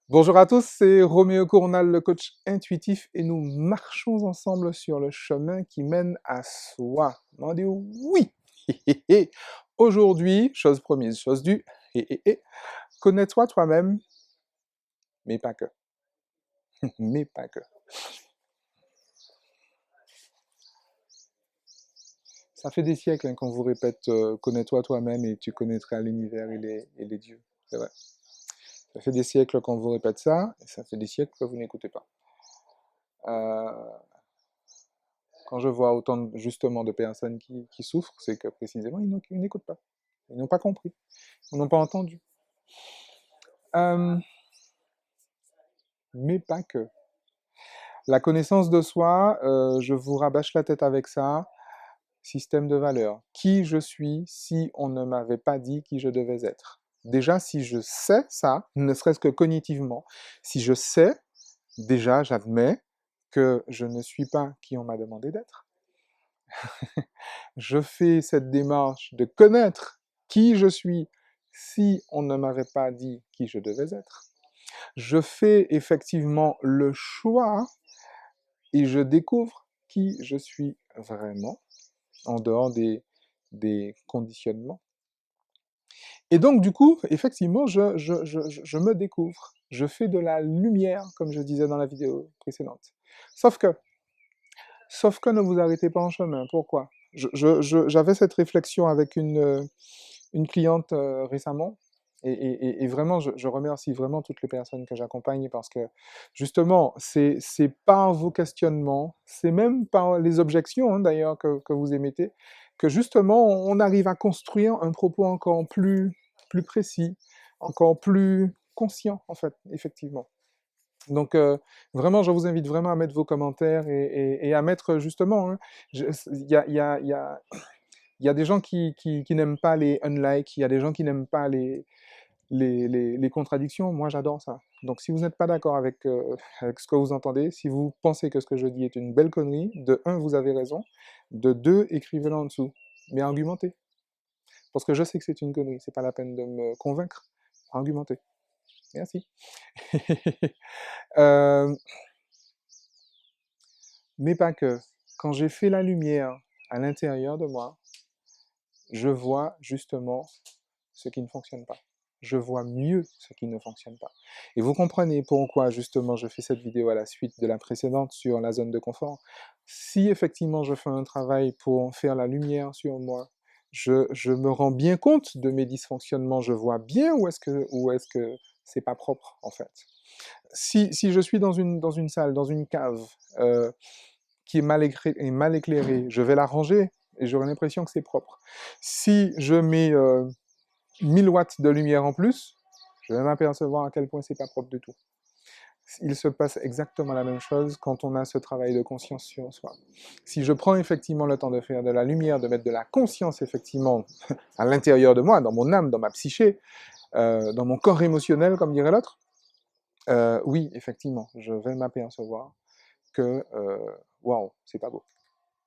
Bonjour à tous, c'est Roméo Cournal, le coach intuitif, et nous marchons ensemble sur le chemin qui mène à soi. On dit oui. Aujourd'hui, chose promise, chose due, connais-toi toi-même, mais pas que, mais pas que. Ça fait des siècles qu'on vous répète connais-toi toi-même et tu connaîtras l'univers et les dieux. C'est vrai. Ça fait des siècles qu'on vous répète ça, et ça fait des siècles que vous n'écoutez pas. Euh, Quand je vois autant justement de personnes qui souffrent, c'est que précisément ils n'écoutent pas. Ils n'ont pas compris. Ils n'ont pas entendu. Euh, mais pas que. La connaissance de soi, je vous rabâche la tête avec ça. Système de valeurs. Qui je suis si on ne m'avait pas dit qui je devais être? Déjà, si je sais ça, ne serait-ce que cognitivement, si je sais, déjà, j'admets que je ne suis pas qui on m'a demandé d'être. Je fais cette démarche de connaître qui je suis si on ne m'avait pas dit qui je devais être. Je fais effectivement le choix et je découvre qui je suis vraiment en dehors des conditionnements. Et donc, du coup, effectivement, je me découvre. Je fais de la lumière, comme je disais dans la vidéo précédente. Sauf que, sauf que ne vous arrêtez pas en chemin. Pourquoi? J'avais cette réflexion avec une cliente récemment. Et vraiment, je remercie vraiment toutes les personnes que j'accompagne parce que justement, c'est par vos questionnements, c'est même par les objections hein, d'ailleurs que vous émettez, que justement on arrive à construire un propos encore plus précis, encore plus conscient en fait, effectivement. Donc vraiment, je vous invite vraiment à mettre vos commentaires et à mettre justement, hein, il y a des gens qui n'aiment pas les unlike, il y a des gens qui n'aiment pas les contradictions. Moi, j'adore ça. Donc, si vous n'êtes pas d'accord avec ce que vous entendez, si vous pensez que ce que je dis est une belle connerie, de un, vous avez raison. De deux, écrivez-le en dessous. Mais argumentez. Parce que je sais que c'est une connerie. C'est pas la peine de me convaincre. Argumentez. Merci. Euh, mais pas que. Quand j'ai fait la lumière à l'intérieur de moi, je vois justement ce qui ne fonctionne pas. Je vois mieux ce qui ne fonctionne pas. Et vous comprenez pourquoi justement je fais cette vidéo à la suite de la précédente sur la zone de confort. Si effectivement je fais un travail pour faire la lumière sur moi, je me rends bien compte de mes dysfonctionnements, je vois bien où est-ce que c'est pas propre en fait. Si je suis dans une salle, dans une cave, qui est mal éclairée, je vais la ranger et j'aurai l'impression que c'est propre. Si je mets 1000 watts de lumière en plus, je vais m'apercevoir à quel point c'est pas propre du tout. Il se passe exactement la même chose quand on a ce travail de conscience sur soi. Si je prends effectivement le temps de faire de la lumière, de mettre de la conscience effectivement à l'intérieur de moi, dans mon âme, dans ma psyché, dans mon corps émotionnel, comme dirait l'autre, oui, effectivement, je vais m'apercevoir que waouh, c'est pas beau.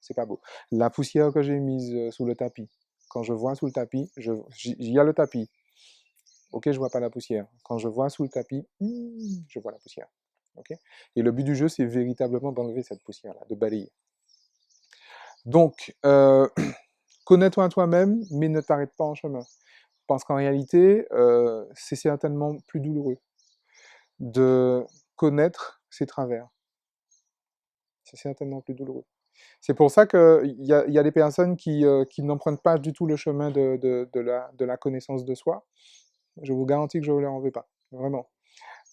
C'est pas beau. La poussière que j'ai mise sous le tapis, quand je vois sous le tapis, il y a le tapis. Ok, je vois pas la poussière. Quand je vois sous le tapis, je vois la poussière. Ok. Et le but du jeu, c'est véritablement d'enlever cette poussière-là, de balayer. Donc, connais-toi toi-même, mais ne t'arrête pas en chemin. Parce qu'en réalité, c'est certainement plus douloureux de connaître ses travers. C'est certainement plus douloureux. C'est pour ça qu'il y a des personnes qui n'empruntent pas du tout le chemin de la connaissance de soi. Je vous garantis que je ne leur en veux pas, vraiment.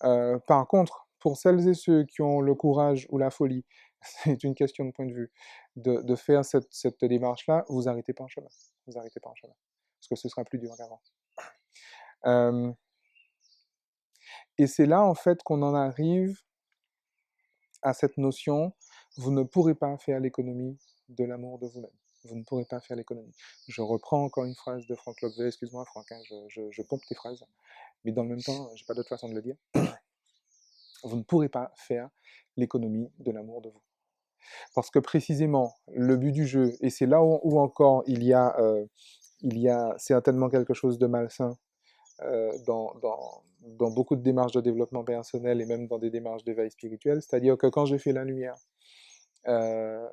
Par contre, pour celles et ceux qui ont le courage ou la folie, c'est une question de point de vue, de faire cette démarche-là, vous arrêtez pas en chemin. Vous arrêtez pas en chemin. Parce que ce sera plus dur qu'avant. Euh, et c'est là, en fait, qu'on en arrive à cette notion, vous ne pourrez pas faire l'économie de l'amour de vous-même. Vous ne pourrez pas faire l'économie. Je reprends encore une phrase de Franck Lobvé, excuse-moi Franck, hein, je pompe tes phrases, mais dans le même temps, j'ai pas d'autre façon de le dire. Vous ne pourrez pas faire l'économie de l'amour de vous. Parce que précisément, le but du jeu, et c'est là où encore il y a certainement quelque chose de malsain, dans beaucoup de démarches de développement personnel et même dans des démarches d'éveil spirituel. C'est-à-dire que quand j'ai fait la lumière euh,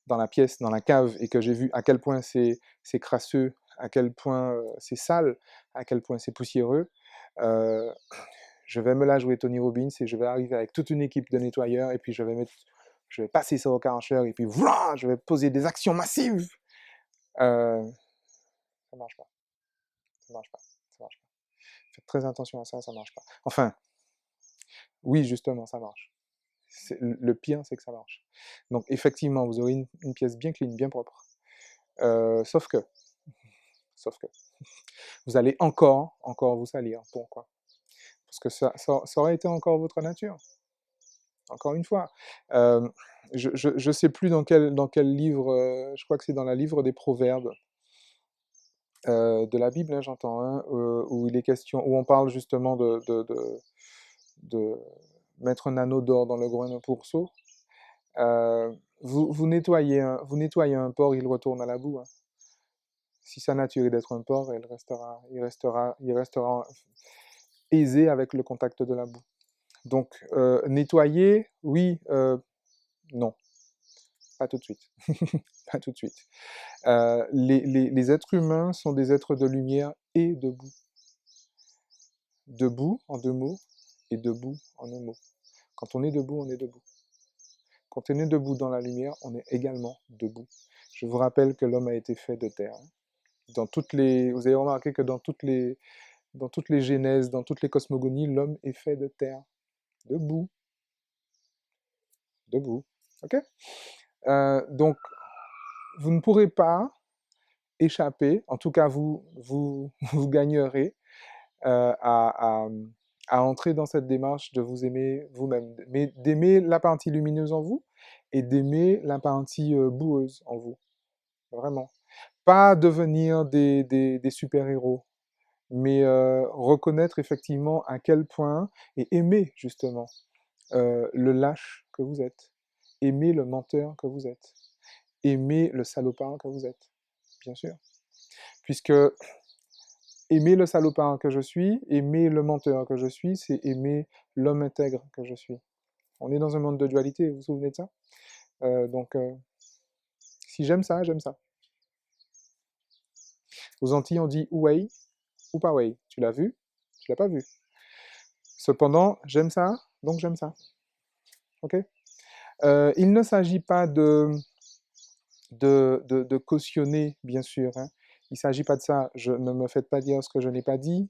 dans la pièce, dans la cave, et que j'ai vu à quel point c'est crasseux, à quel point c'est sale, à quel point c'est poussiéreux, euh, je vais me la jouer Tony Robbins et je vais arriver avec toute une équipe de nettoyeurs et puis je vais passer ça au carracheur et puis voilà, je vais poser des actions massives. Euh, ça marche pas, ça marche pas, ça marche pas. Faites très attention à ça, ça marche pas. Enfin, oui, justement, ça marche. Le pire, c'est que ça marche. Donc, effectivement, vous aurez une pièce bien clean, bien propre. Euh, sauf que, sauf que, vous allez encore vous salir. Pourquoi? Parce que ça aurait été encore votre nature. Encore une fois. Euh, je sais plus dans quel livre, je crois que c'est dans le livre des Proverbes de la Bible, hein, j'entends, hein, où il est question, où on parle justement de mettre un anneau d'or dans le groin d'un pourceau. Vous nettoyez un porc, il retourne à la boue, hein. Si sa nature est d'être un porc, il restera aisé avec le contact de la boue. Donc, nettoyer, oui, non, pas tout de suite. Pas tout de suite. Les êtres humains sont des êtres de lumière et de boue. Debout en deux mots et debout en un mot. Quand on est debout, on est debout. Quand on est debout dans la lumière, on est également debout. Je vous rappelle que l'homme a été fait de terre. Vous avez remarqué que dans toutes les genèses, dans toutes les cosmogonies, l'homme est fait de terre. Debout, debout. Ok. Donc, vous ne pourrez pas échapper, en tout cas vous gagnerez à, à entrer dans cette démarche de vous aimer vous-même, mais d'aimer la partie lumineuse en vous et d'aimer la partie boueuse en vous, vraiment. Pas devenir des super-héros, mais reconnaître effectivement à quel point, et aimer justement le lâche que vous êtes, aimer le menteur que vous êtes, aimer le salopard que vous êtes, bien sûr. Puisque aimer le salopard que je suis, aimer le menteur que je suis, c'est aimer l'homme intègre que je suis. On est dans un monde de dualité, vous vous souvenez de ça? Donc, si j'aime ça, j'aime ça. Aux Antilles, on dit ouai ou pas ouai. Tu l'as vu? Tu l'as pas vu. Cependant, j'aime ça, donc j'aime ça. Ok. Il ne s'agit pas de cautionner, bien sûr, hein. Il ne s'agit pas de ça. Ne me faites pas dire ce que je n'ai pas dit.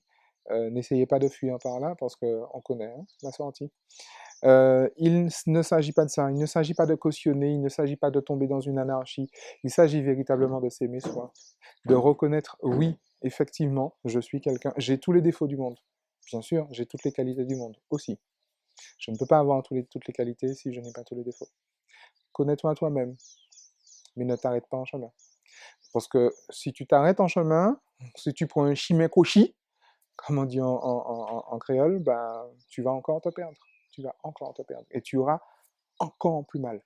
N'essayez pas de fuir par là, parce qu'on connaît, hein, la sortie. Il ne s'agit pas de ça. Il ne s'agit pas de cautionner. Il ne s'agit pas de tomber dans une anarchie. Il s'agit véritablement de s'aimer soi. De reconnaître, oui, effectivement, je suis quelqu'un. J'ai tous les défauts du monde. Bien sûr, j'ai toutes les qualités du monde aussi. Je ne peux pas avoir toutes les qualités si je n'ai pas tous les défauts. Connais-toi toi-même, mais ne t'arrête pas en chemin. Parce que si tu t'arrêtes en chemin, si tu prends un chimekoshi, comme on dit en créole, bah, tu vas encore te perdre. Tu vas encore te perdre. Et tu auras encore plus mal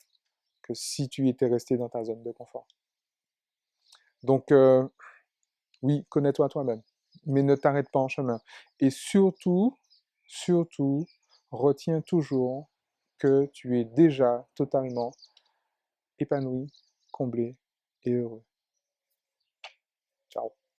que si tu étais resté dans ta zone de confort. Donc, oui, connais-toi toi-même, mais ne t'arrête pas en chemin. Et surtout, retiens toujours que tu es déjà totalement épanoui, comblé et heureux.